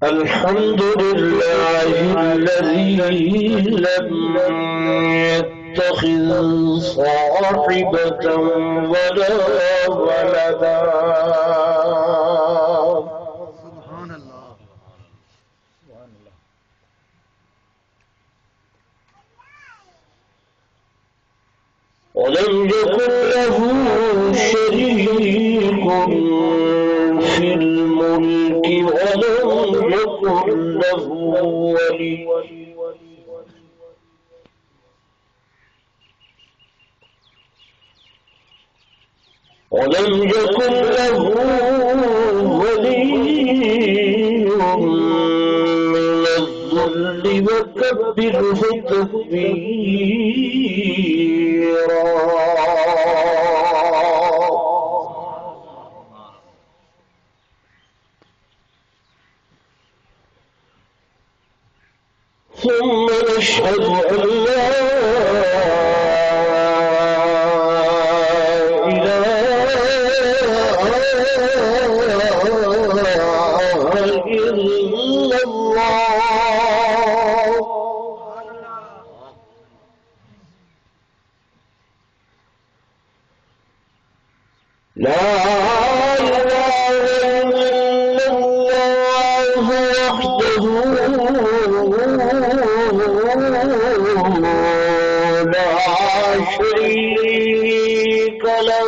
الحمد لله الذي لم يتخذ صاحبة ولا ولدا ولم يكن له شريك في الملك ولم يكن له ولي ولم يكن له ولي من الذل وكبره تكبيرا ثم نشهد أن لا إله إلا الله لا إله إلا الله وحده لا شريك له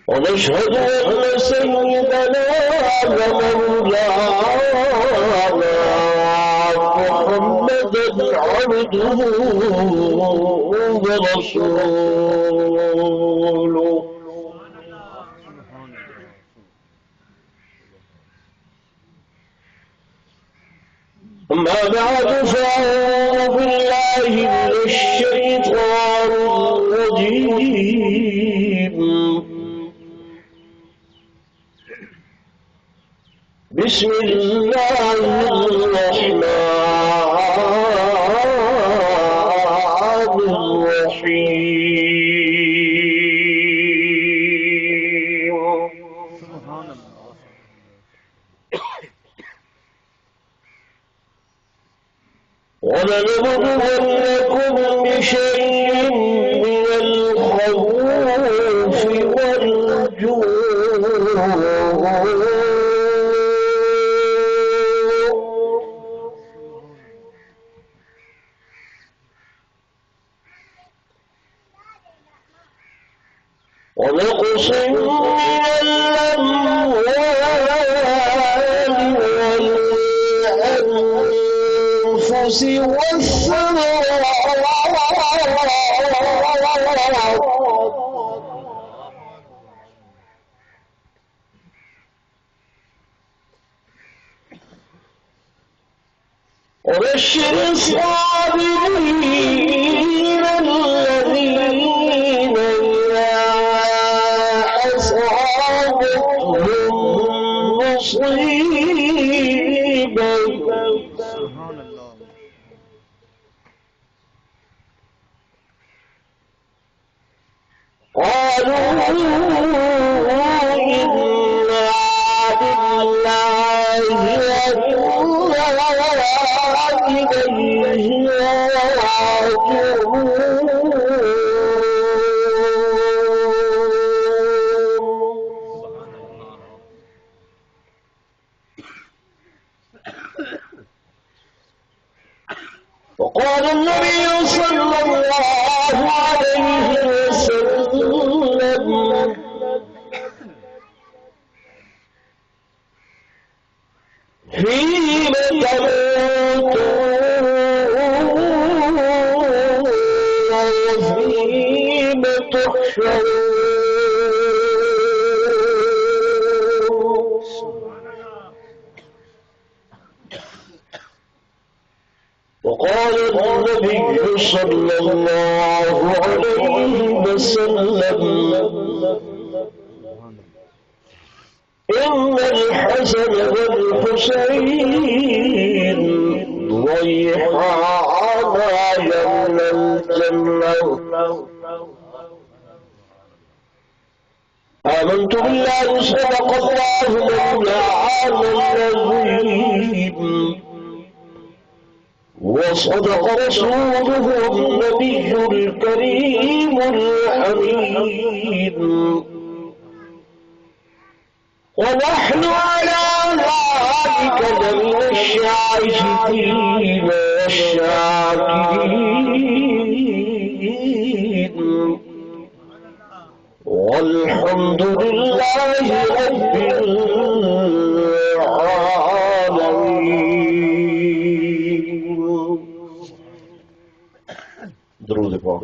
ونشهد أن سيدنا ومولانا محمدا عبده ورسوله أما بعد فأعوذ بالله من الشيطان الرجيم بسم الله الرحمن الرحيم ولنبلونكم بشيء من الخوف والجوع ونقص من الأموال والأنفس والثمرات وبشر الصابرين الذين إذا أصابتهم مصيبة قالوا إنا لله وإنا إليه وقال النبي صلى الله عليه وسلم فيما تموتون وفيما تحشرون وقال النبي صلى الله عليه وسلم إن الحسن والحسين ضيحانا يوم الجنة آمنت بالله صدق الله مولانا العظيم وصدق رسوله النبي الكريم الحميد ونحن على ذلك لمن الشاهدين والشاكرين والحمد لله رب العالمين. درود پاک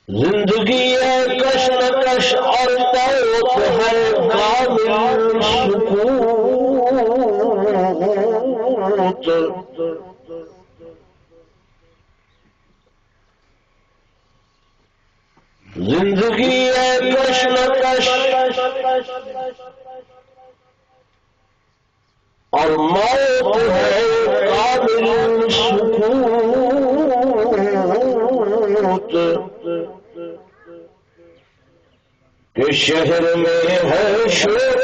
زندگی ہے کشمکش اور موت ہے کامل سکوت. زندگی ہے کشمکش اور موت ہے کامل سکوت. کہ شہر میں ہے شور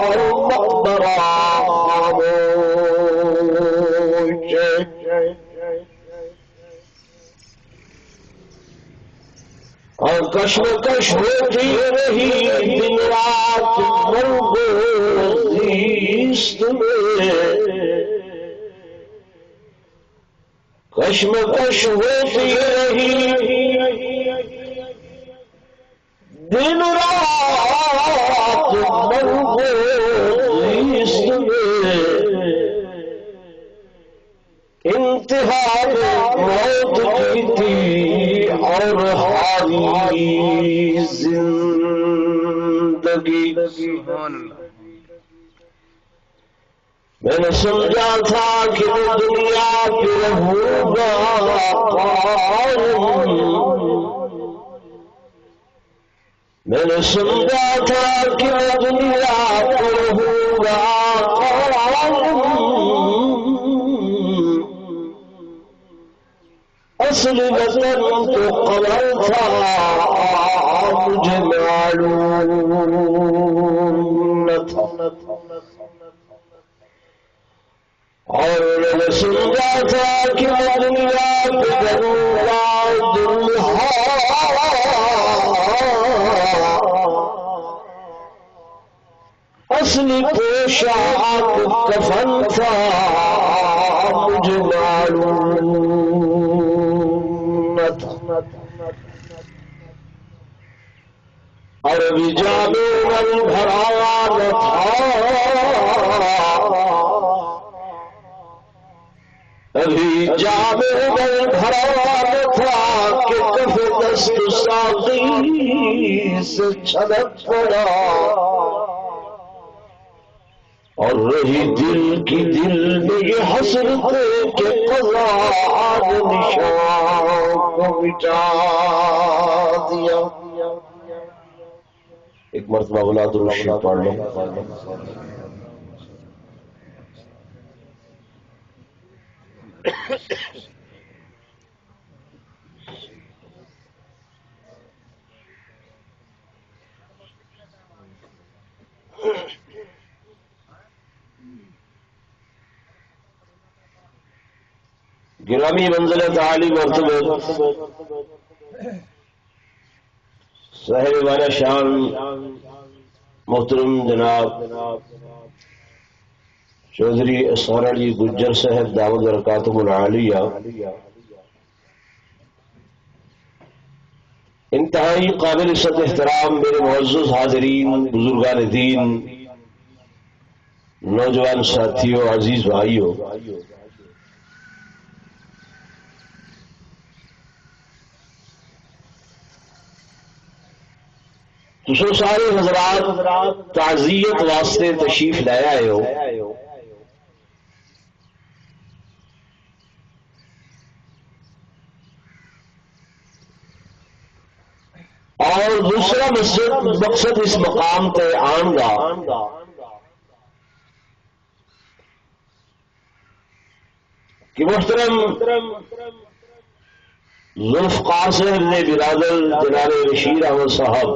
اور مقبرہ خاموش. اور کشمکش ہوتی رہی دن رات مرگ و زیست میں. کشمکش ہوتی رہی دن رات مرگ و زیست میں. انتہا موت کی تھی اور حالی زندگی. میں نے سمجھا تھا کہ میں دنیا پہ رہوں گا قائم. میں نے سمجھا تھا کہ میں دنیا پہ رہوں گا قائم. اصل وطن تو قبر تھا مجھے معلوم نہ تھا. اور میں نے سمجھا تھا کہ میں دنیا پہ کروں گا دلہا. اصلی پوشاک کفن تھا مجھے معلوم نہ تھا. اور ابھی جامع من بھرا نہ تھا. ابھی جامع من بھرا نہ تھا کہ کف دست ساقی سے چھلک پڑا. اور رہی دل کی دل میں یہ حسرت کہ قضا آج نشان کو مٹا دیا. ایک مرتبہ بلا درود شریف پڑھ لو. گرامی منزلت عالی مرتبہ صاحب والا شان محترم جناب چودھری اسرار علی گجر صاحب دعوت برکاتہ العالیہ، انتہائی قابل عزت احترام میرے معزز حاضرین، بزرگان دین، نوجوان ساتھیوں، عزیز بھائیوں، تسو سارے حضرات تعزیت واسطے تشریف لے آئے ہو. اور دوسرا مقصد اس مقام تے آن دا کہ محترم ذوالفقار صاحب نے برادر جناب رشید احمد صاحب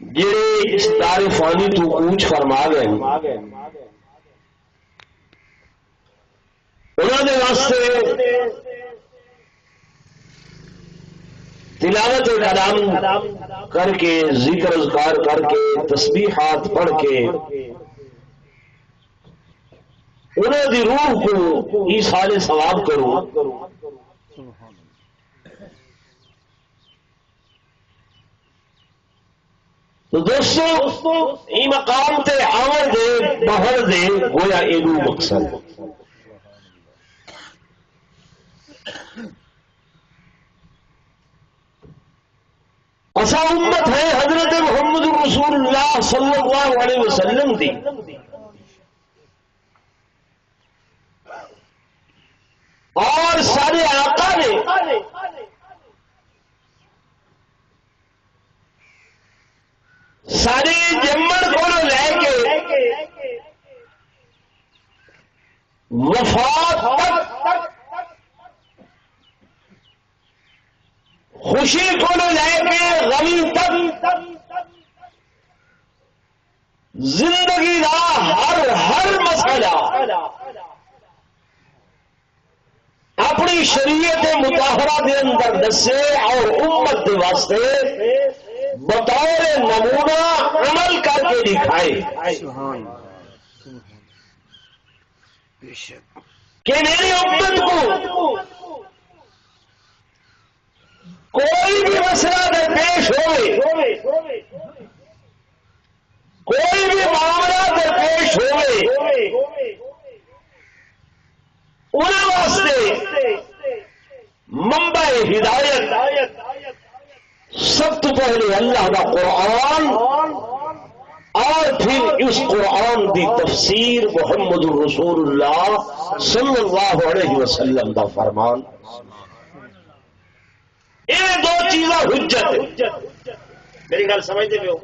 جڑے اس دار فانی تو کوچ فرما گئے انہوں نے واسطے تلاوت کلام کر کے ذکر اذکار کر کے تسبیحات پڑھ کے انہوں دی روح کو ایصال ثواب کروں. تو دوستو ای مقام تے آور دے بہر دے گویا ایدو مقصد اسا امت ہے حضرت محمد رسول اللہ صلی اللہ علیہ وسلم دی اور سارے آقا نے ساری جمن کو لے کے وفات تک خوشی کو لے کے غم تک زندگی کا ہر مسئلہ اپنی شریعت مطہرہ دے اندر دسے اور امت دے واسطے بطور نمونہ عمل کر کے دکھائے کہ میری امت کو کوئی بھی مسئلہ درپیش ہوئے کوئی بھی معاملہ درپیش ہوئے انہوں واسطے منبع ہدایت سب تو پہلے اللہ کا قرآن اور پھر اس قرآن کی تفسیر محمد رسول اللہ صلی اللہ علیہ وسلم کا فرمان. یہ دو چیزاں حجت ہے. میری گل سمجھتے ہو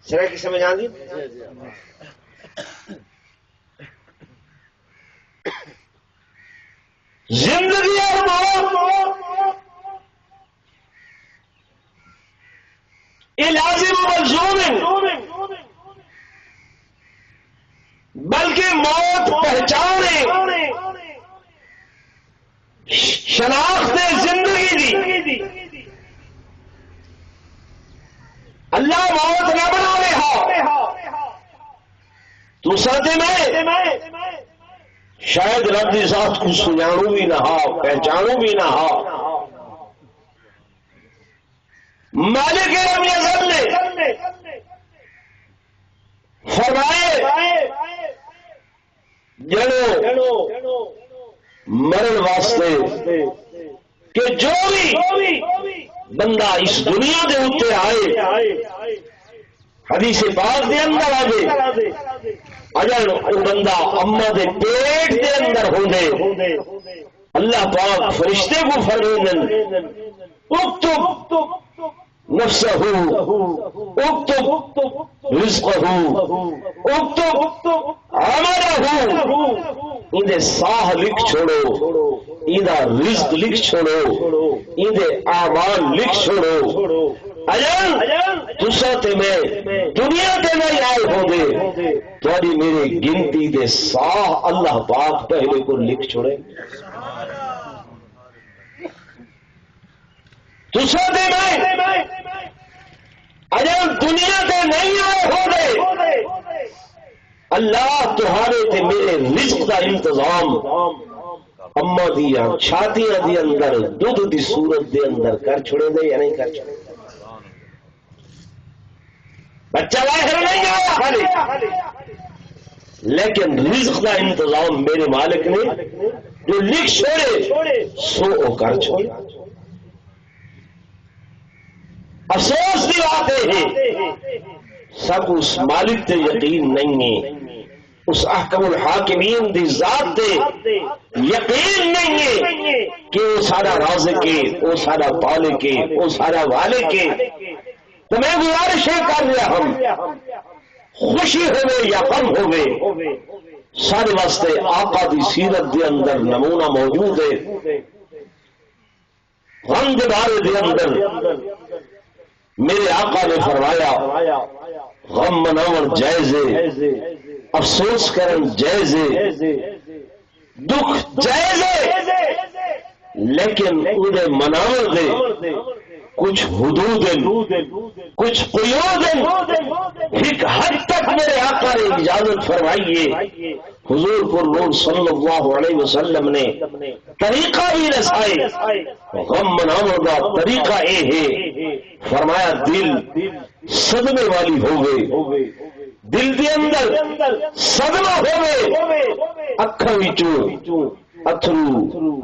سر کی سمجھ آتی زندگی اور موت یہ لازم ملزوم ہے بلکہ موت پہچان ہے شناخت زندگی دی. اللہ موت نہ بنا رہا تو ساتھ میں شاید رب کی ذات کو سنانو بھی نہ ہا پہچانو بھی نہ ہا. مالک رب ازل نے فرمائے جنو مرن واسطے کہ جو بھی بندہ اس دنیا دے اوپر آئے حدیث پاک دے اندر آئے اگر وہ بندہ اما دے پیٹ دے اندر ہوندے اللہ پاک فرشتے کو فرمائیں اکتب نفسه اکتب رزقه اکتب عمله اندے ساہ لکھ چھوڑو اندہ رزق لکھ چھوڑو اندے اعمال لکھ چھوڑو. اجل تسا تے میں دنیا تے نہیں آئے ہوں گے تھوڑی میری گنتی دے ساہ اللہ پاک پہلے کو لکھ چھوڑے. تسا تے میں اجل دنیا تے نہیں آئے ہوں گے اللہ تمہارے تے میرے رزق کا انتظام اما دیا چھاتیاں دی اندر دودھ دی صورت دے اندر کر چھوڑے دے یا نہیں کر چھوڑے. بچہ باہر نہیں آیا لیکن رزق کا انتظام میرے مالک نے جو لکھ چھوڑے سو کر چھوڑے. افسوس کی بات ہے سب اس مالک تے یقین نہیں ہے اس احکم الحاکمین دی ذات دے یقین نہیں ہے کہ وہ سارا رازق ہے، وہ سارا پالق ہے، وہ سارا والق ہے. تو میں گزارش کر رہا ہوں خوشی ہوئے یا غم ہوئے سارے واسطے آقا دی سیرت دے اندر نمونہ موجود ہے. غم دے بارے دے اندر میرے آقا نے فرمایا غم مناون جائز ہے، افسوس کرن جائز ہے، دکھ جائز ہے، لیکن انہیں مناون دے کچھ حدود کچھ قیود ایک حد تک میرے آقا نے اجازت فرمائیے. حضور پر نور صلی اللہ علیہ وسلم نے طریقہ بھی رسائے. غم مناون کا طریقہ اے ہے، فرمایا دل صدمے والی ہوگی، دل دے اندر صدمہ ہوگی، اکھاں وچوں اتھرو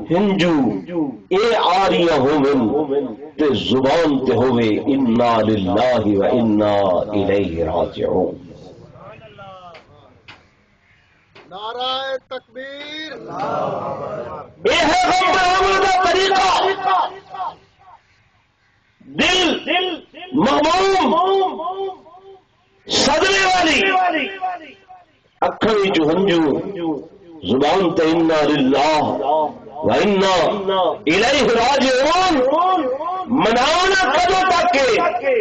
ہنجو اے آریاں ہوون تے زبان تے ہوئے انا للہ و انا الیہ راجعون. نعرہ تکبیر. یہ ہے غم مناون کا طریقہ. دل مغموم صدمے والی، اکھاں وچوں ہنجو، زبان تے انا للہ و انا الیہ راجعون. مناونا کدوں تک کے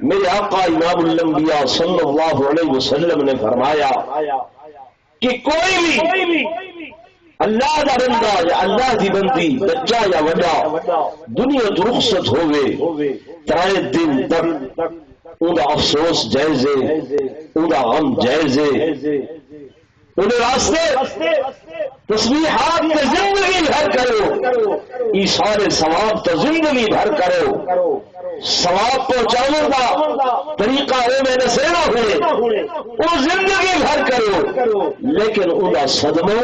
میرے آقا امام الانبیاء صلی اللہ علیہ وسلم نے فرمایا کہ کوئی بھی اللہ دا بندہ یا اللہ دی بندی بچہ یا وڈا دنیا تو رخصت ہوئے 3 دن تک ان کا افسوس جائز ہے، ان کا غم جائز ہے. انہیں راستے تسبیحات میں زندگی بھر کرو، ایثار ثواب تو زندگی بھر کرو. ثواب پہنچانے کا طریقہ وہ میں نے سینا ہوئے وہ زندگی بھر کرو، لیکن ان کا صدمہ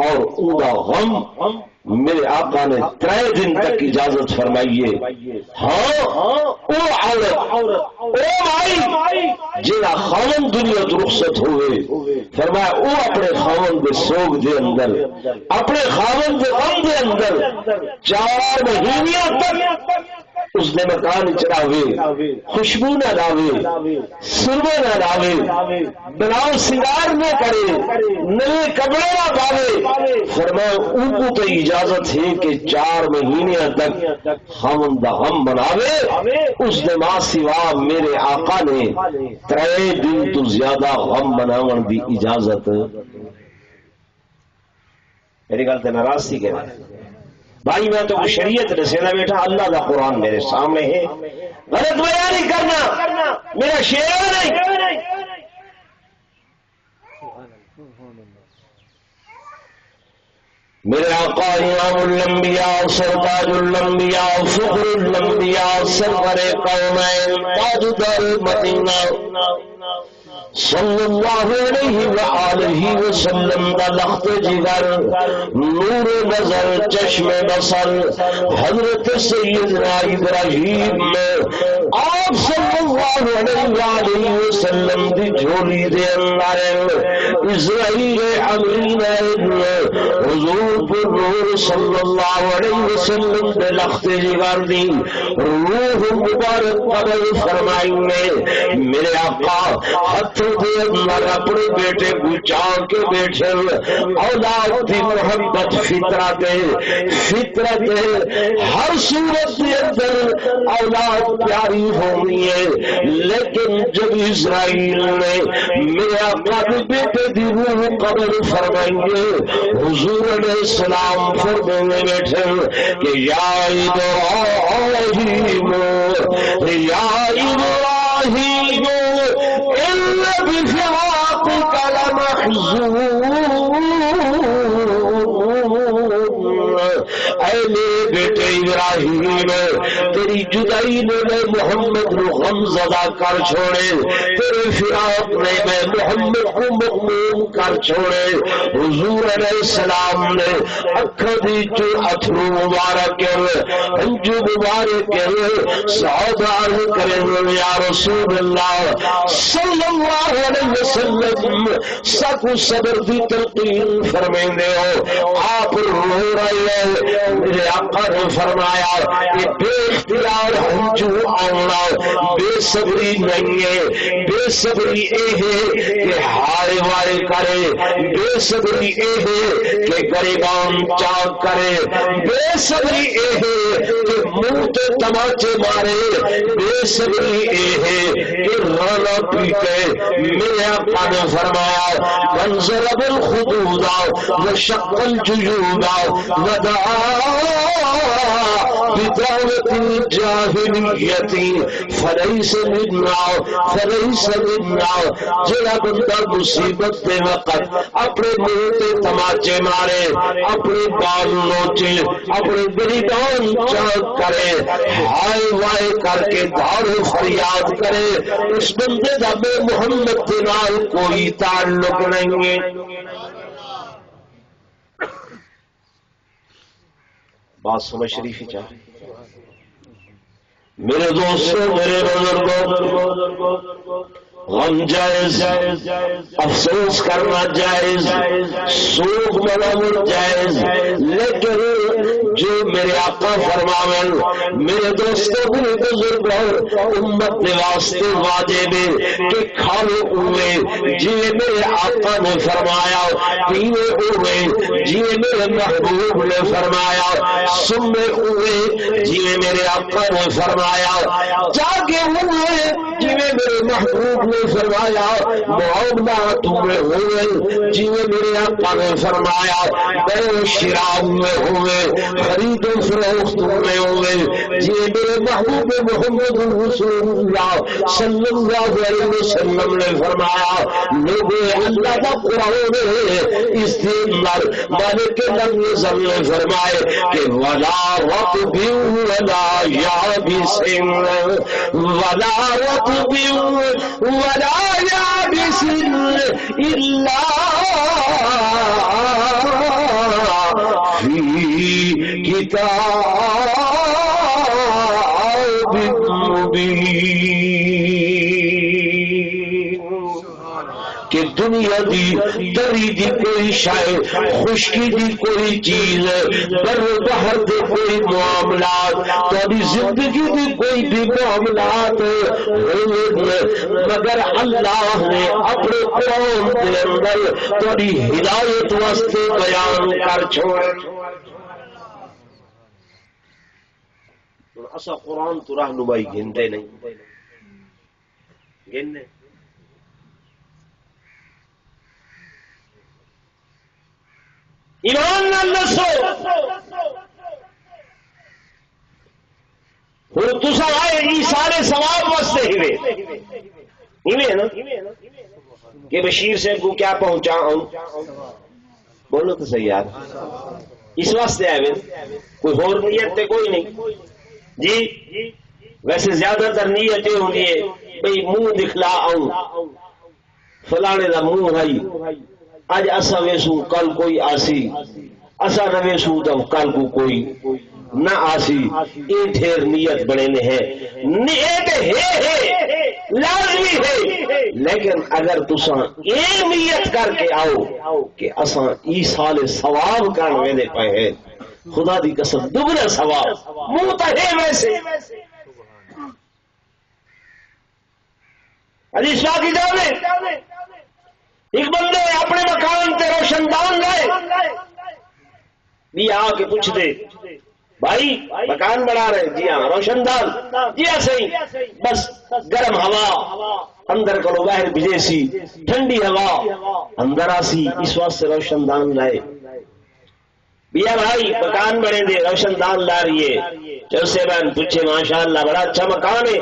اور ان کا غم میرے آقا نے 3 دن تک اجازت فرمائیے. ہاں وہ عورت وہ مائی جہاں خاون دنیا تو رخصت ہوئے، فرمایا وہ اپنے خاون کے سوگ دے اندر، اپنے خاون کے غم دے اندر 4 مہینے تک اس نے مکان چڑھاوے، خوشبو نہ لاوے، سرمے نہ لاوے، بناؤ سنگار نہ کرے، نئے کپڑے نہ پاوے. فرمایا ان کو تو اجازت ہے کہ 4 مہینے تک خاون دا غم مناوے. اس نے ماں سوا میرے آقا نے 3 دن تو زیادہ غم مناون دی اجازت. میری گل تو ناراض تھی کہ بھائی میں تو شریعت رسینا بیٹھا، اللہ دا قرآن میرے سامنے ہے، غلط بیان نہیں کرنا، میرا شعر نہیں. میرے آقا امام الانبیاء سرتاج الانبیاء فخر الانبیاء سرور قومین تاجدار مدینہ صلی اللہ علیہ وآلہ وسلم دا لخت جگر، نور نظر، چشم بصر حضرت سیدنا ابراہیم میں آپ صلی اللہ علیہ وآلہ وسلم دی جھولی دے اندر اسرائیل امین حضور پر نور صلی اللہ علیہ وسلم دے لخت جگر دی روح مبارک قبل فرمائیں گے. میرے آقا ہاتھ اپنے بیٹے کو چاہ کے بیٹھے، اولاد کی محبت فطرت ہر صورت کے اندر اولاد پیاری ہونی ہے. لیکن جب اسرائیل نے میرے آقا کے بیٹے کی روح قبر فرمائیں گے، حضور علیہ السلام فرمانے بیٹھے کہ یا ابراہیم یا ابراہیم بفراقك لمحزون. اے میرے بیٹے ابراہیم تیری جدائی نے میں محمد کو غم زدہ کر چھوڑے، تیرے فراق نے میں محمد کو مغموم کر چھوڑے۔ حضور علیہ السلام نے اکھا دی جو اتھرو مبارک ہنجو مبارک سعود عرض کرے یا رسول اللہ صلی اللہ علیہ وسلم سکو صبر دی تلقین فرمیندے ہو، آپ رو رہے ہیں۔ میرے آقا نے فرمایا کہ بے اختیار ہنجو آنا بے صبری نہیں ہے، بے صبری اے ہے کہ ہائے وائے کرے، بے صبری اے ہے کہ گریبان چاک کرے، بے صبری اے ہے کہ منہ تے تماچے مارے، بے صبری اے ہے کہ رانا پیٹے۔ میرے آقا نے فرمایا منظر بالخدود وشق الجیوب ودعا بدعوت الجاہلیت فلیس منا فلیس منا۔ جڑا بندہ مصیبت دے وقت اپنے منہ تے تماچے مارے، اپنے بال نوچے، اپنے گریبان چاک کرے، ہائے وائے کر کے دار فریاد کرے، اس بندے دا بے محمد کے نال کوئی تعلق نہیں ہے۔ بات سمجھ شریفی چاہے میرے دوستوں، میرے بزرگوں، غم جائز، افسوس کرنا جائز، سوگ منانا جائز، لیکن جو میرے آقا فرماون میرے دوستوں میرے بزرگوں امت نے واسطے واجب ہے کہ کھاؤ ہوئے جی میرے آقا نے فرمایا، پیوے ہوئے جی میرے محبوب نے فرمایا، سننے ہوئے جی میرے آقا نے فرمایا، جاگے ہوئے جی میرے محبوب نے فرمایا، معاملات میں ہوئے جی میرے آقا نے فرمایا، بے شراب میں ہوئے، خرید و فروخت میں ہوئے جی میرے محبوب محمد رسول اللہ صلی اللہ علیہ وسلم نے فرمایا۔ لوگے اللہ کا قرآن اس دن مالک لم یزل نے فرمائے کہ ولا رطب ولا یابس ولا رطب ولا یابس الا فی کتاب مبین۔ کہ دنیا دی دری دی کوئی شے، خشکی دی کوئی چیز، بر بحر دے کوئی معاملات، تاری زندگی دی کوئی بھی معاملات مگر اللہ نے اپنے قرآن کے اندر تاری ہدایت واسطے بیان کر چھوڑے۔ اسا قرآن تو رہنمائی گھنتے نہیں گھننے ایمان نال دسو ہوں تسا آئے یہ سارے ثواب واسطے ہوئے نا کہ بشیر صاحب کو کیا پہنچا ہوں، بولو تو صحیح یار، اس واسطے آئے کوئی اور نیت تے کوئی نہیں جی۔ ویسے زیادہ تر نیت یہ ہوتی ہے بھئی منہ دکھلا آؤں، فلانے دا منہ ہے اج اسا ویسو کل کوئی آسی، اسا نہ ویسو تو کل کو کوئی نہ آسی، یہ ڈھیر نیت بنے نے ہے، نیت ہے لازمی ہے، لیکن اگر تساں یہ نیت کر کے آؤ کہ اساں ای سال ثواب کرنے دے پے ہیں، خدا دی قسم دگنا ثواب منہ تو ہے ویسے۔ حدیث پاک کی جانے ایک بندے اپنے مکان تے روشن دان لائے، بھی آ کے پوچھ دے بھائی مکان بنا رہے؟ جی ہاں۔ روشن دان؟ جی ہاں صحیح، بس گرم ہوا اندر کرو باہر بھیجے سی، ٹھنڈی ہوا اندر آسی، اس واسطے روشن دان لائے۔ بیا بھائی مکان بنے دے، روشن دان لا رہی ہے، چوسے بہن پوچھے ماشاءاللہ بڑا اچھا مکان ہے،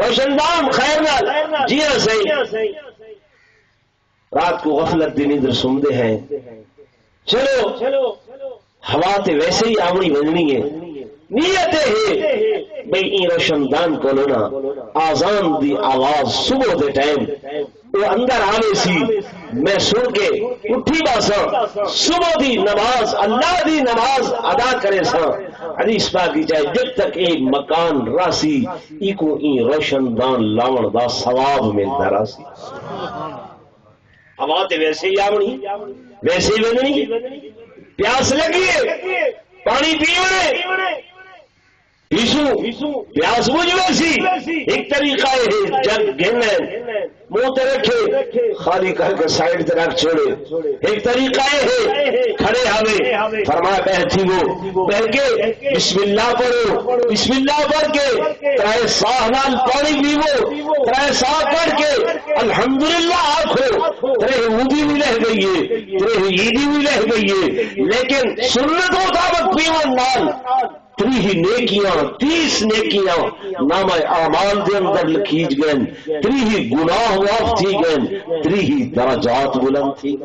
روشن دان خیر نال؟ جی ہاں صحیح۔ رات کو غفلت دی نیندر سمدے ہیں، چلو ہوا تے ویسے ہی آوڑی بننی ہے، نیت ہے بھئی این روشندان کو لنا آزان دی آواز صبح دے ٹائم وہ اندر آنے سی میں سن کے اٹھی باسا صبح دی نماز اللہ دی نماز ادا کرے سا حدیث پاک جائے جب تک ایک مکان راسی ایکو این روشندان لاون دا ثواب ملتا راسی آواز ویسے ہی آونی ویسے ہی بننی پیاس لگیے پانی پیونے پیاس بجھ ویسی ایک طریقہ ہے جگ گھنے منہ تے رکھے خالی کر کے سائڈ تے رکھ چھوڑے ایک طریقہ ہے کھڑے آوے فرمایا بیٹھی وہ بیٹھ کے بسم اللہ پڑھو بسم اللہ پڑھ کے ترائے ساہ نال پانی پیو ترائے ساہ پڑھ کے الحمدللہ آنکھو ترے عودی بھی رہ گئی ہے ترے عیدی بھی رہ گئی ہے لیکن سنت مطابق پیو نال 30 نیکیاں 30 نیکیاں نام اعمال دے اندر لکھیج گئے 30 گناہ معاف تھی گئے 30 درجات بلند تھی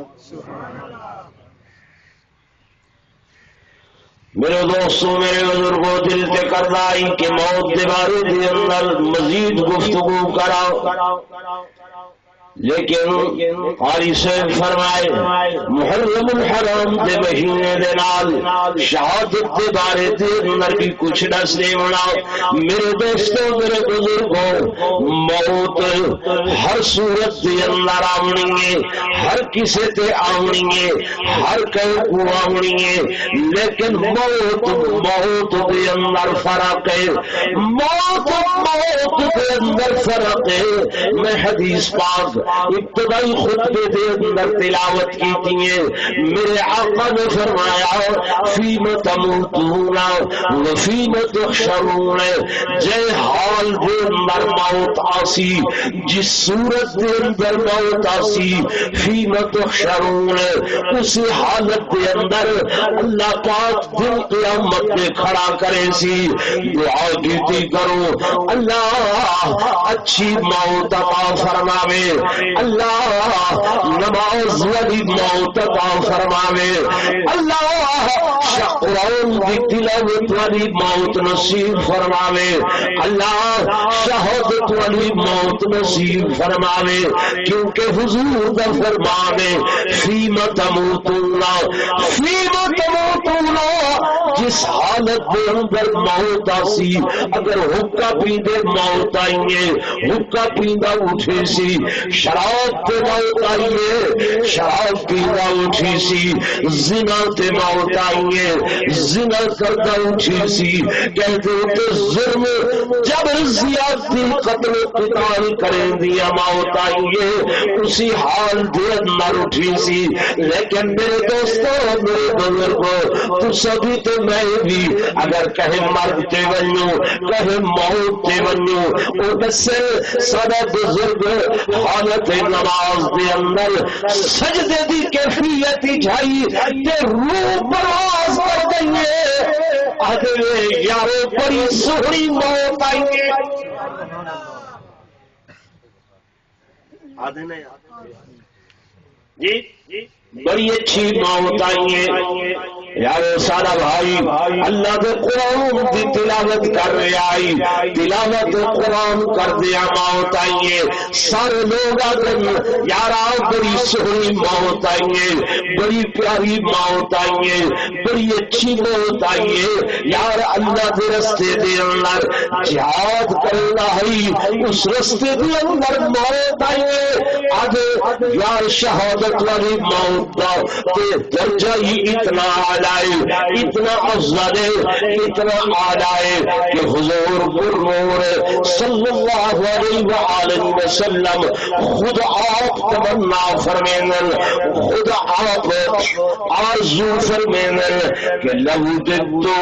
میرے دوستوں میرے بزرگوں دل تے کردہ ان کے موت دے بارے دے اندر مزید گفتگو کرا لیکن قاری صاحب فرمائے محرم الحرام دے مہینے دے نال شہادت دے بارے دے اندر بھی کچھ دس دے بنا میرے دوستوں میرے بزرگوں موت ہر صورت دے اندر آونی ہے ہر کسی تے آونی ہے ہر کہیں کو آونی ہے لیکن موت دے اندر فرق ہے موت دے اندر فرق ہے میں حدیث پاک ابتدائی خطبے دے اندر تلاوت کی تھی میرے آقا نے فرمایا فیم تموتون وفیم تحشرون جے حال دے اندر موت آسی جس صورت دے اندر موت آسی فیم تحشرون اسی حالت دے اندر اللہ پاک دن قیامت میں کھڑا کرے سی دعا کیتی کرو اللہ اچھی موت عطا فرماوے اللہ نماز والی موت عطا فرماوے اللہ قرآن کی تلاوت والی موت نصیب فرماوے اللہ شہادت والی موت نصیب فرماوے کیونکہ حضور دا فرماوے فیم تموتون جس حالت دے اندر موت آسی اگر حکا پیندے موت آئیے حکا پیندہ اٹھے سی شراب تے موت آئیے شراب پیندہ اٹھی سی زنا تے موت آئیے زنا کردہ اٹھی سی کہتے ہیں کہ ظلم جبر زیادتی قتل قتال کریں دیا موت آئیے اسی حال دے اندر اٹھی سی لیکن میرے دوستوں میرے بزرگوں تو سبھی تو میں بھی اگر کہیں مرتے ونیو کہیں موت تے ونیو او دسے سادہ بزرگ حالت نماز دے اندر سجدے دی کیفیت جھائی تے روح پرواز کر دئیے آدھے یارو بڑی سہری موت آئیے آدھے نہیں جی بڑی اچھی موت آئیے یارو سارا بھائی اللہ دے قرآن دی تلاوت کر رہے آئی تلاوت قرآن کر دیا موت آئیے سارے لوگ آدھیں یارا بڑی سہری موت آئیے بڑی پیاری موت آئیے بڑی اچھی موت آئیے یار اللہ دے رستے دے اندر جہاد کرنا ہے اس رستے دے اندر موت آئیے آدھے یار شہادت والی موت دا تے درجہ ہی اتنا اتنا افضل ہے اتنا اعلیٰ ہے کہ حضور پرنور صلی اللہ علیہ وآلہ وسلم خود آپ تمنا فرمینن خود آپ آرزو فرمینن کہ لہو ددو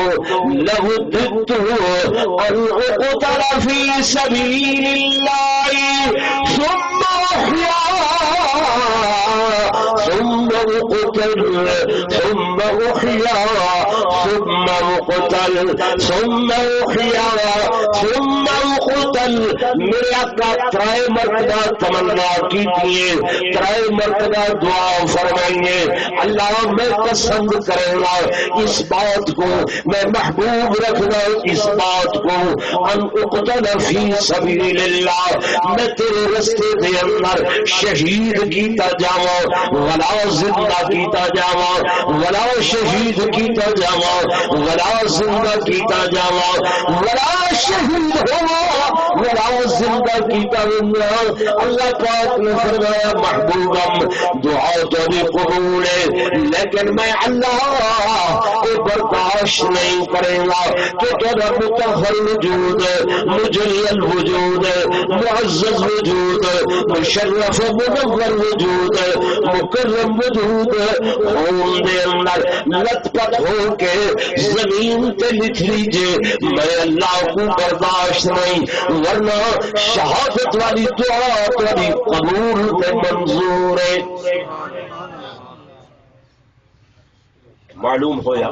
ان اقتل فی سبیل اللہ ثم احیا ثم اقتل ثم احیا ثم اقتل ثم احیا ثم اقتل. میرے آقا ترائے مرتبہ تمنا کی تھی، ترائے مرتبہ دعا فرمائیے، اللہ میں پسند کرے گا اس بات کو، میں محبوب رکھنا اس بات کو، ان اقتل فی سبیل اللہ، میں تیرے رستے دے اندر شہید کیتا جاواں، ولا زندہ کیتا جاواں، ولا شہید کیتا جاواں، ولا زندہ کیتا جاواں، ولا شہید ہوا ولا زندہ کیتا جاواں. اللہ پاک نے فرمایا محبوبم دعا تو بھی قبول ہے، لیکن میں اللہ کو برداشت نہیں کرے گا کہ تیرا مطہر وجود، مجلل وجود، معزز وجود، مشرف منور وجود، مکرم وجود خون دے اندر لت پت ہو کے زمین تے لکھ لیجئے، میں اللہ کو برداشت نہیں، ورنہ شہادت والی دعا تیری قبول تے منظور ہے. معلوم ہویا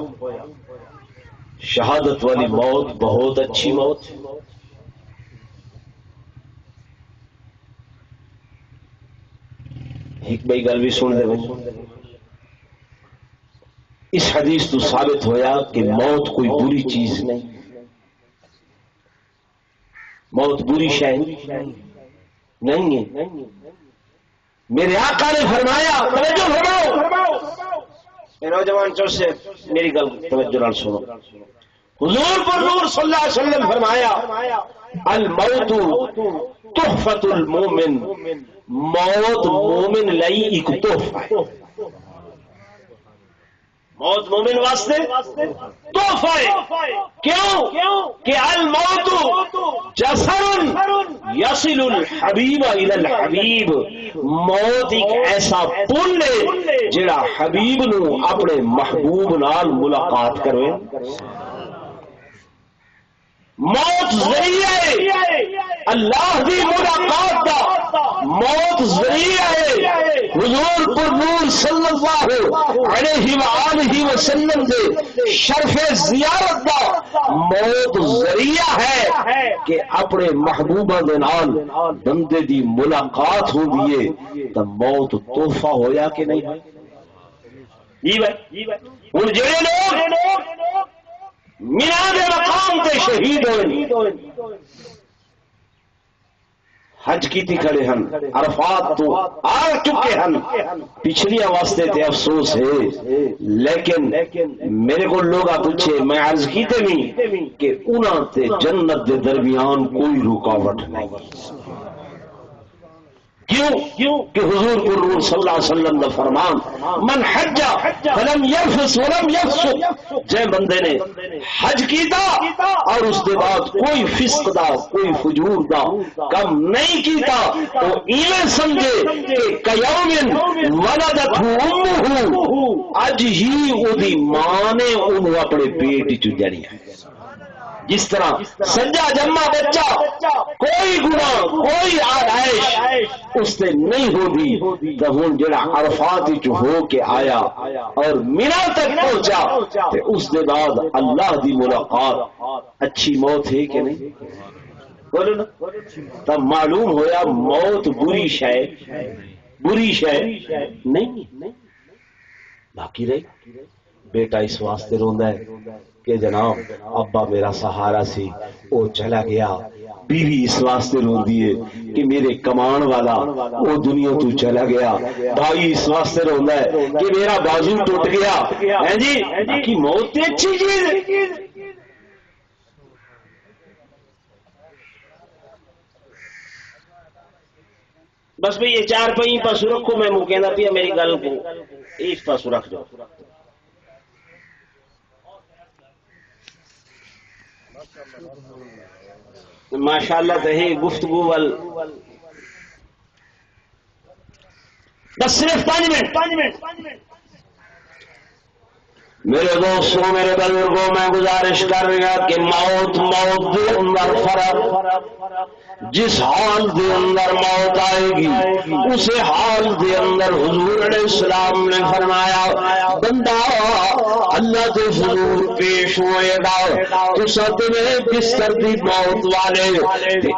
شہادت والی موت بہت اچھی موت. ایک بھائی گل بھی سن دے، اس حدیث تو ثابت ہویا کہ موت کوئی بری چیز نہیں، موت بری شے نہیں ہے. میرے آقا نے فرمایا، توجہ فرماؤ نوجوان چور سے میری گل توجہ نال سنو، حضور پر نور صلی اللہ علیہ وسلم فرمایا الموت تحفۃ المومن، موت مومن لئی ایک تحفہ ہے. موت مومن واسطے تحفہ ہے. کیوں کہ الموت جسر یصل الحبیب الی الحبیب، موت ایک ایسا پل ہے جڑا حبیب نو اپنے محبوب نال ملاقات کروے. موت ذریعہ ہے اللہ دی ملاقات دا، موت ذریعہ ہے حضور پر نور صلی اللہ علیہ وآلہ وسلم دے شرف زیارت دا، موت ذریعہ ہے کہ اپنے محبوبہ دے نال بندے دی ملاقات ہو دیئے. تو موت تحفہ ہویا کہ نہیں؟ ہن جڑے لوگ مینا دے مقام تے شہید ہوئے، حج کیتی کھڑے ہن، عرفات تو آ چکے ہن، پچھلی واسطے تے افسوس ہے، لیکن میرے کو لوگ پوچھے میں عرض کیتے نہیں کہ انہاں تے جنت دے درمیان کوئی رکاوٹ نہیں. کیوں کہ حضور کو نور صلی اللہ علیہ وسلم کا فرمان من حج فلم یرفث ولم یفسق، جے بندے نے حج کیتا اور اس کے بعد کوئی فسق دا کوئی فجور دا کم نہیں کیتا تو ایویں سمجھے کہ کیوم ولدتہ امہ، اج ہی اودی ماں نے انہوں اپنے پیٹ چ جنیا. جس طرح سجا جمع بچہ کوئی گناہ کوئی آرائش اس سے نہیں ہوگی، تو ہوں جڑا عرفات ہو کے آیا اور مینا تک پہنچا تو اس کے بعد اللہ دی ملاقات اچھی موت ہے کہ نہیں؟ بولو نا. تب معلوم ہویا موت بری شے نہیں. باقی رہی بیٹا اس واسطے روندا ہے کہ جناب ابا میرا سہارا سی وہ چلا گیا، بیوی اس واسطے روندی ہے کہ میرے کمان والا وہ دنیا تو چلا گیا، بھائی اس واسطے روندا ہے کہ میرا بازو ٹوٹ گیا. ہیں جی باقی موت تے اچھی چیز ہے. بس بھئی یہ چار پئی پاسو رکھو، میں منہ کہندا پیا میری گل کو اس پاسو رکھ دو. ماشاءاللہ تہی گفتگو وال بس صرف 5 منٹ. میرے دوستوں میرے بزرگوں میں گزارش کر رہا کہ موت دے اندر فرق جس حال دے اندر موت آئے گی اسے حال دے اندر حضور علیہ السلام نے فرمایا بندہ اللہ دے حضور پیش ہوئے گا تو ساتھ بستر دی موت والے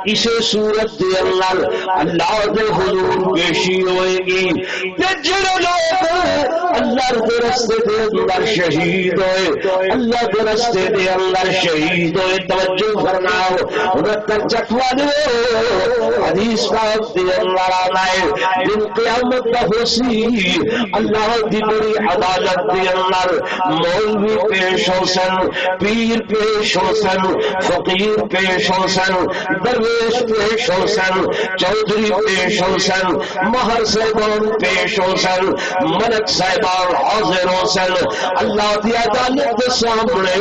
اسے صورت دے اندر اللہ دے حضور پیشی ہوئے گی کہ جڑے لوگ اللہ دے رستے دے اندر شہید ہوئے اللہ دے رستے دے اندر شہید ہوئے توجہ فرماؤ انہتر چکوانے حدیث پاک دے اندر آنا ہے دن قیامت کا حسی اللہ دی بڑی عدالت دے اندر مولوی پیش ہو سن پیر پیش ہو سن فقیر پیش ہو سن درویش پیش ہو سن چودھری پیش ہو سن مہر صاحبان پیش ہو سن ملک صاحبان حاضر ہو سن اللہ دی عدالت کے سامنے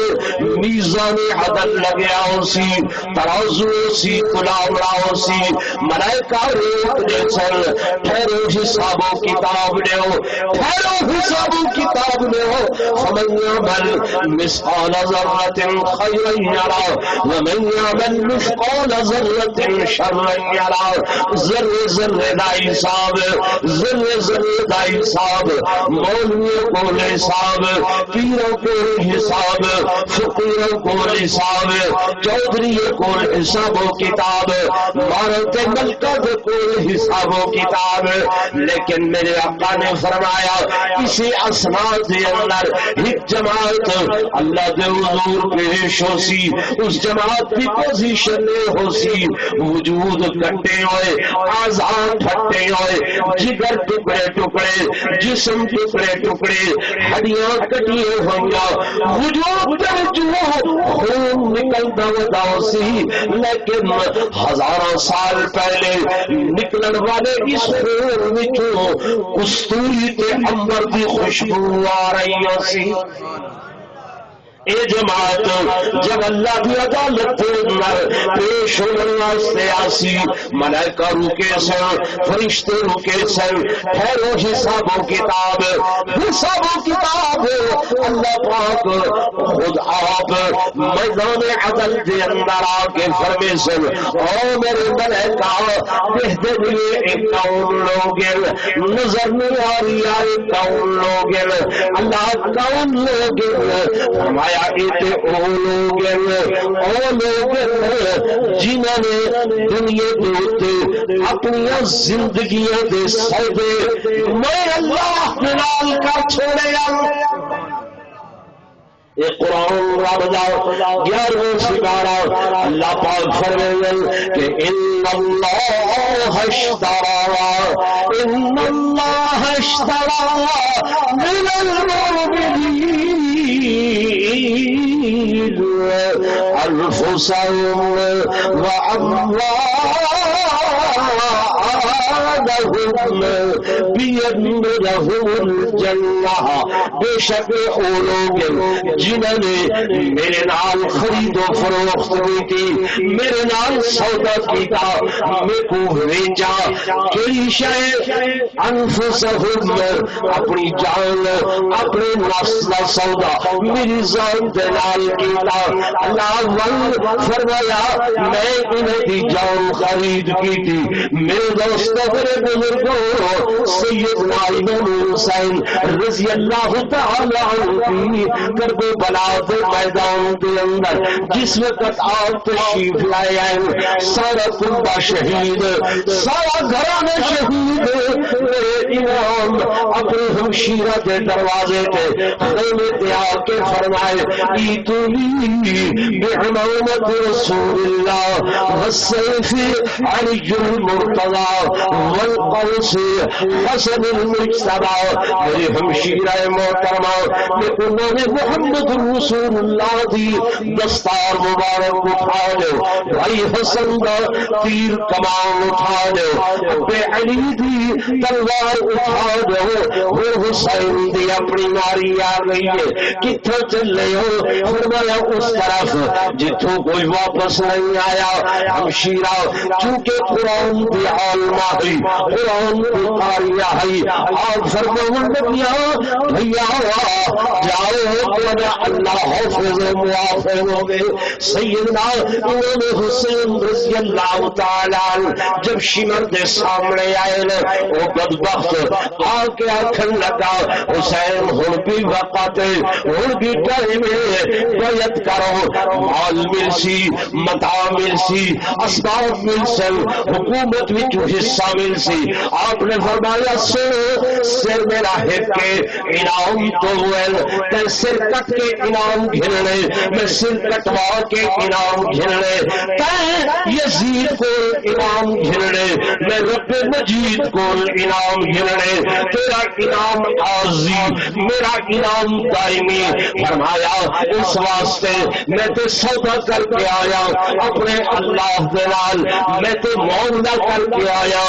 میزان عدل لگیا ہو سی ترازو سی کلاوڑا ہو سی ملائکہ روک دے سن ٹھہرو حساب و کتاب لیو ٹھہرو حساب و کتاب لیو فمن یعمل مثقال ذرۃ خیرا یرا ومن یعمل مثقال ذرۃ شرا یرا ذرے ذرے دا حساب ذرے ذرے دا حساب مولوی کو حساب پیروں کو حساب فقیروں کو حساب چودھری کو حساب و کتاب مارت ملکہ کو حساب و کتاب لیکن میرے آقا نے فرمایا اسی اسناد دے اندر ایک جماعت اللہ دے حضور پیش ہو سی اس جماعت کی پوزیشن میں ہو سی وجود کٹے ہوئے اعضاء پھٹے ہوئے جگر ٹکڑے ٹکڑے جسم ٹکڑے ٹکڑے ہڈیاں کٹیے ہوئیں وجود جو خون نکلتا ہوا سی لیکن ہزاروں سال پہلے نکلن والے اس خون وچوں کستوری تے عنبر دی خوشبو آ رہی سی اے جماعت جب اللہ کی عدالت کے اندر پیش ہونے واسطے آسی ملائکہ رکے سن فرشتے رکے سن ٹھہرو حساب و کتاب حساب و کتاب اللہ پاک خود آپ میدان عدل کے اندر آ کے فرمے سن او میرے ملائکہ کہتے ہوئے ایک کون لوگ نظر نہیں آ رہی ہے کون لوگ اللہ کون لوگ فرمایا او لوگ جنہوں نے دنیا کے اپنی زندگیاں دے سودے میں اللہ کے نال کر چھوڑے یہ قرآن رب جاؤ 11واں سپارہ اللہ پاک فرمائیں کہ ان اللہ اشترى من المؤمنین انفسهم واموالهم بأن لهم الجنہ بے شک وہ لوگ جنہوں نے میرے نال خرید و فروخت ہوئی تھی میرے نال سودا کیتا میں کو ویچا کئی شے انفسهم اپنی جان اپنے نفس کا سودا میری جان دے نال کیتا اللہ ول فرمایا میں انہیں دی جان خرید کی تھی میرے دوستوں میرے بزرگوں سیدنا امام حسین رضی اللہ تعالی عنہ کربلا کے میدان کے اندر جس وقت آپ تشریف لائے آئے سارا کنبہ شہید سارا گھرانے شہید میرے امام اپنے ہمشیرہ کے دروازے کے خیمے پہ آ کے فرمائے ایتونی بعمامت رسول اللہ والسیف علی المرتضی والقوس حسن المجتبی میرے ہمشیرہ محترمہ کہ انہوں نے محمد رسول اللہ دی دستار مبارک اٹھا لو بھائی حسن دا تیر کمان اٹھا لو بے علی دی تلوار اٹھا لو اور حسین دی اپنی ناری آ گئی ہے کتھوں چلے ہو فرمایا اس طرف جتوں کوئی واپس نہیں آیا ہمشیرہ چونکہ قرآن دی عالمہ ہے قرآن دی قاریہ ہے آپ فرماؤں بھیا جاؤ تیرا اللہ حافظ و محافظ ہوگے. سیدنا امام حسین رضی اللہ تعالی جب شمر دے سامنے آئے نا وہ بدبخت آ کے آخر لگا حسین ہن بھی وقت ہن بھی ٹائم بیعت کرو. مال مل سی، متاع مل سی، اسباب مل سی، حکومت وچ حصہ مل سی. آپ نے فرمایا سر میرا ہٹ کے انعام تو ہوئے تے سر کٹ کے انعام گھننے، میں سر کٹوا کے انعام گھننے، تے یزید کو انعام گھننے، میں رب مجید کو انعام گھننے. تیرا انعام عارضی، میرا انعام دائمی. فرمایا اس واسطے میں تے سودا کر کے آیا اپنے اللہ دے نال، میں تے معاملہ کر کے آیا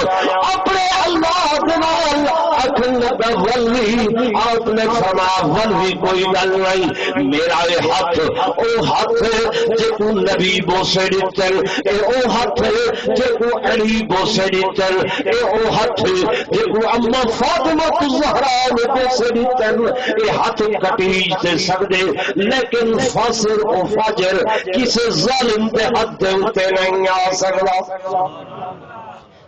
اپنے اللہ دے نال. اکھن لگا ولی، آپ نے فرمایا ولی کوئی گل نہیں. میرا یہ ہاتھ او ہاتھ جے کو نبی بوسے دیتن، اے او ہاتھ جے کو علی بوسے دیتن، اے او ہاتھ جے کو اما فاطمہ الزہرا نے بوسے دیتن. اے ہاتھ کٹیج تے سکدے لیکن فاسق او فاجر کسے ظالم دے ہاتھ دے اوتے نہیں آ سکدا.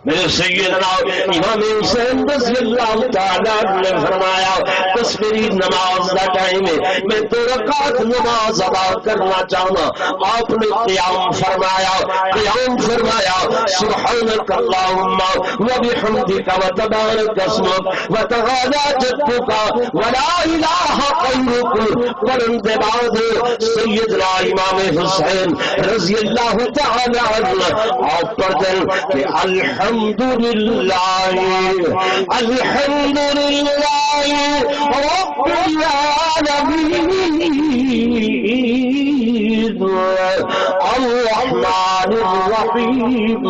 میرے سیدنا امام حسین رضی اللہ تعالیٰ نے فرمایا بس میری نماز کا ٹائم ہے، میں 2 رکعت نماز ادا کرنا چاہنا. آپ نے قیام فرمایا سبحانک اللہم وبحمدک وتبارک اسمک وتعالی جدک ولا الہ غیرک. پڑھن دے بعد سیدنا امام حسین رضی اللہ تعالیٰ عنہ آپ پڑھتے کہ الحمدللہ رب العالمین الرحمن الرحیم.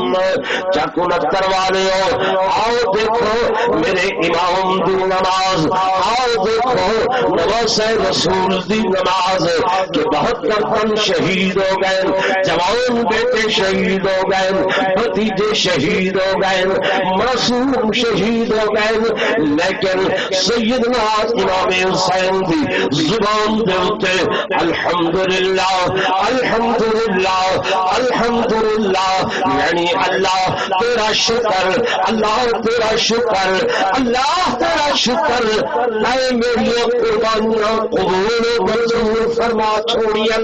چکونتر والے ہو آؤ دیکھو میرے امام دی نماز، آؤ دیکھو نواز رسول دی نماز کہ 72 تن شہید ہو گئے، جوان بیٹے شہید ہو گئے، بھتیجے شہید ہو گئے، معصوم شہید ہو گئے. لیکن سیدنا امام حسین دی زبان دے اوتے الحمدللہ الحمدللہ الحمدللہ، یعنی اللہ تیرا شکر، اللہ تیرا شکر، اللہ تیرا شکر. اے میری قربانیاں قبول و منظور فرما چھوڑیاں.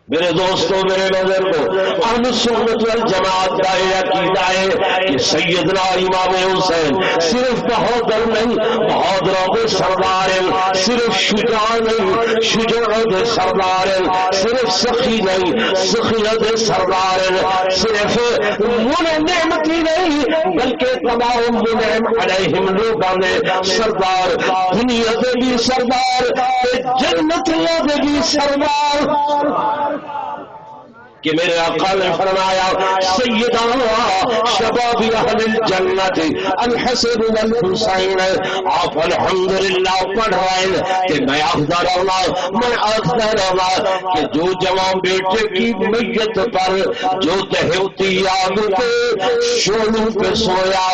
میرے دوستوں، میرے بزرگوں، اہل سنت والجماعت کا یہ عقیدہ ہے کہ سیدنا امام حسین صرف بہادر نہیں، بہادروں کے سردار ہیں، صرف شجاع نہیں، شجاعوں کے سردار ہیں، صرف سخی نہیں، سخیوں کے سردار ہیں، صرف نعمتی نہیں بلکہ تمام منعم علیہم لوگوں نے سردار، دنیا کے بھی سردار، جنتیوں کے بھی سردار. کہ میرے آقا نے فرمایا سیدنا شباب اہل الجنت الحسن والحسین. آپ الحمدللہ پڑھ رہے ہیں کہ میں آخدا رہا کہ جو جوان بیٹے کی میت پر جو دہتی آگ کے شعلوں پہ سویا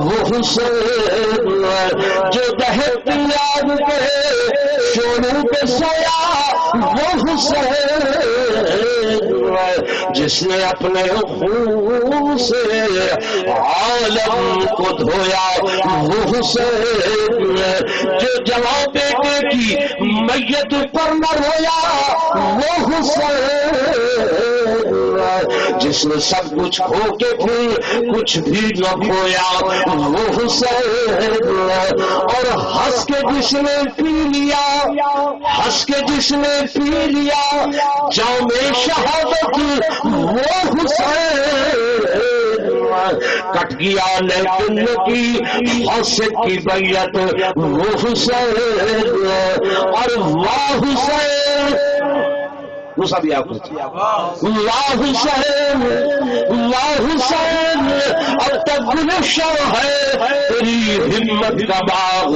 وہ حسین، جو دہتی آگ کے شعلوں پہ سویا وہ حسین، جس نے اپنے خون سے عالم کو دھویا وہ حسین، جو جوان بیٹے کی میت پر نہ رویا وہ حسین، جس نے سب کچھ کھو کے پھر کچھ بھی نہ کھویا وہ حسین، اور ہنس کے جس نے پی لیا، ہنس کے جس نے پی لیا جام شہادت وہ حسین. کٹ گیا لیکن کی حسد کی بیعت وہ حسین، اور واہ حسین دوسرا بھی آپ اللہ حسین اللہ حسین اب تک گلشن ہے تیری ہمت کا باغ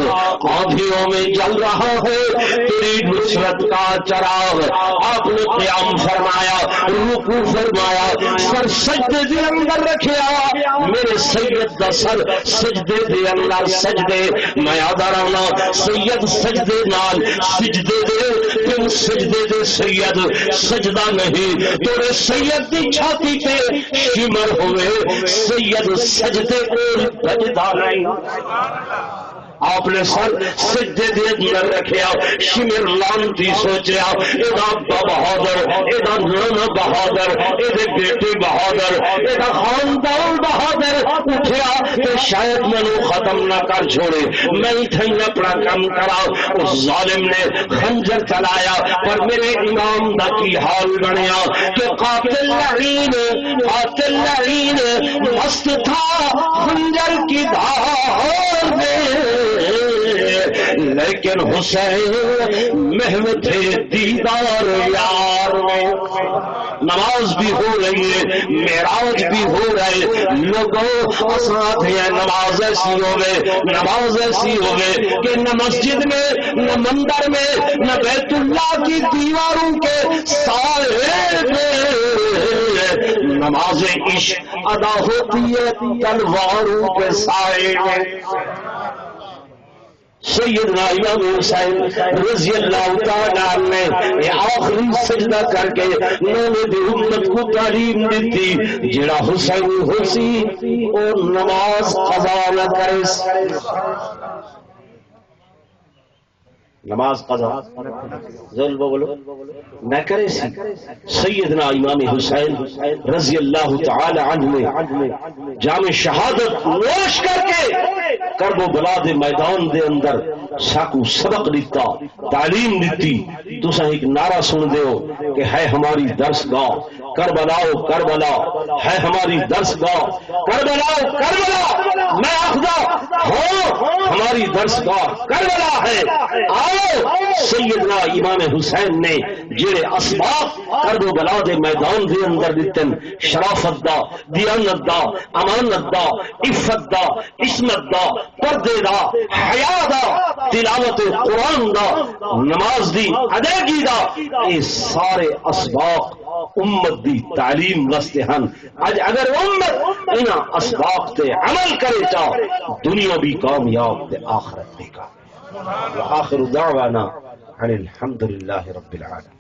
آندھیوں میں جل رہا ہے تیری نصرت کا چراغ. آپ نے قیام فرمایا رکوع فرمایا سر سجدے دے اندر رکھیا میرے سید دا سر سجدے دے اندر سجدے میں آدھا رہنا سید سجدے نال سجدے دے تم سجدے دے سید سجدہ نہیں تیرے سید دی چھاتی پہ شمر ہوئے سید سجدے کو سجدہ نہیں. آپ نے سر سجدے دے اندر رکھیا شمر لانتی سوچیا ایدا ابا بہادر ایدا نانا بہادر ایدے بیٹے بہادر ایدا خاندان بہادر اٹھیا کہ شاید میں ختم نہ کر چھوڑے میں ہی اپنا کام کرا. اس ظالم نے خنجر چلایا پر میرے امام دا کی حال بنیا کہ قاتل لعین مست تھا خنجر کی دھار میں لیکن حسین محو تھے دیدار یار میں. نماز بھی ہو رہی ہے معراج بھی ہو رہے لوگوں اسات ہیں نماز ایسی ہوگئے نماز ایسی ہوگئے کہ نہ مسجد میں نہ مندر میں نہ بیت اللہ کی دیواروں کے سائے میں نماز عشق ادا ہوتی ہے تلواروں کے سائے میں. سیدنا امام حسین رضی اللہ تعالیٰ نے آخری سجدہ کر کے انہوں نے امت کو تعلیم دیتی جڑا حسین ہوسی اور نماز قضا نہ کرے نماز قضا ظلم بولو نہ کرے سی. سیدنا امام حسین رضی اللہ تعالی عنہ نے جام شہادت نوش کر کے کرب و بلا دے میدان دے اندر ساکو سبق دیتا تعلیم دیتی. تو ایک نعرہ سن دے ہو کہ ہے ہماری درسگاہ کربلا کربلا ہے ہماری درسگاہ کربلا کربلا میں آخدا ہوں ہماری درسگاہ کربلا ہے. آؤ سیدنا امام حسین نے جڑے اسباب کرب و بلا دے میدان دے اندر دیتن شرافت دا دیانت دا امانت دا عفت دا عصمت دا پردے دا حیا دا تلاوت قرآن دا نماز دی ادائیگی دا یہ سارے اسباب امت دی تعلیم واسطے ہن. اج اگر امت انہاں اسباب تے عمل کرے چاہ دنیا بھی کامیاب تے آخرت بھی کامیاب. وآخر دعوانا ان الحمد للہ رب العالمین.